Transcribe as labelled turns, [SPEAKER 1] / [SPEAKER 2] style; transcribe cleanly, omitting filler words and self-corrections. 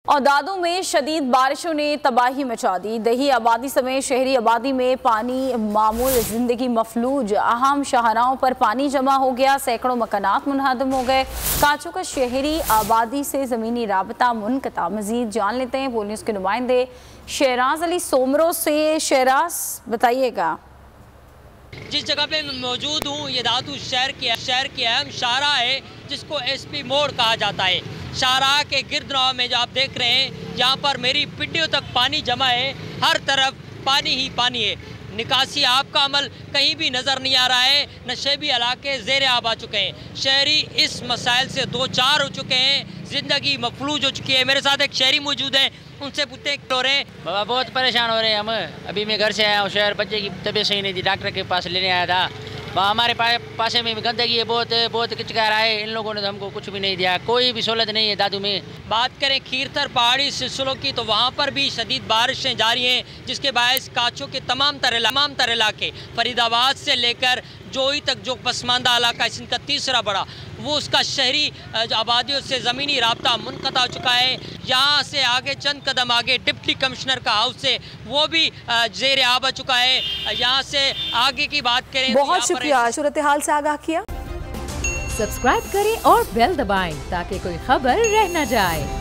[SPEAKER 1] और दादू में शदीद बारिशों ने तबाही मचा दी। दही आबादी समेत शहरी आबादी में पानी मामूल जिंदगी मफलूज। अहम शाहराहों पर पानी जमा हो गया, सैकड़ों मकानात मुनहदम हो गए। काचू का शहरी आबादी से ज़मीनी राबता मुनक़ता। मज़ीद जान लेते हैं बोल न्यूज़ के नुमाइंदे शहराज अली सोमरो से। शहराज बताइएगा।
[SPEAKER 2] जिस जगह पे मैं मौजूद हूँ ये दादू शहर की अहम शाहराह है जिसको एसपी मोड़ कहा जाता है। शाहराह के गिरदनवा में जो आप देख रहे हैं यहाँ पर मेरी पिड्डियों तक पानी जमा है, हर तरफ पानी ही पानी है। निकासी आपका अमल कहीं भी नज़र नहीं आ रहा है। नशेबी इलाके ज़ेर आब आ चुके हैं। शहरी इस मसाइल से दो चार हो चुके हैं, ज़िंदगी मफलूज हो चुकी है। मेरे साथ एक शहरी मौजूद है, उनसे पूछते हैं हो रहे हैं।
[SPEAKER 3] बाबा बहुत परेशान हो रहे हैं हम। अभी मैं घर से आया हूँ शहर, बच्चे की तबीयत सही नहीं थी, डॉक्टर के पास लेने आया था। वहाँ हमारे पासे में गंदगी है, बहुत किचकारा है। इन लोगों ने तो हमको कुछ भी नहीं दिया, कोई भी सहूलत नहीं है दादू में।
[SPEAKER 2] बात करें खीरथर पहाड़ी सिलसिलों की तो वहाँ पर भी शदीद बारिशें जारी हैं जिसके बायस काचों के तमाम तर इलाके फरीदाबाद से लेकर जोई तक जो पसमानदा इलाका है इनका तीसरा बड़ा वो उसका शहरी आबादियों से ज़मीनी राब्ता मुनक़ता हो चुका है। यहाँ से आगे चंद कदम आगे डिप्टी कमिश्नर का हाउस है वो भी ज़ेर आब आ चुका है। यहाँ से आगे की बात करें
[SPEAKER 1] बहुत शुक्रिया, सूरत हाल से आगाह किया।
[SPEAKER 4] सब्सक्राइब करें और बेल दबाएं ताकि कोई खबर रह न जाए।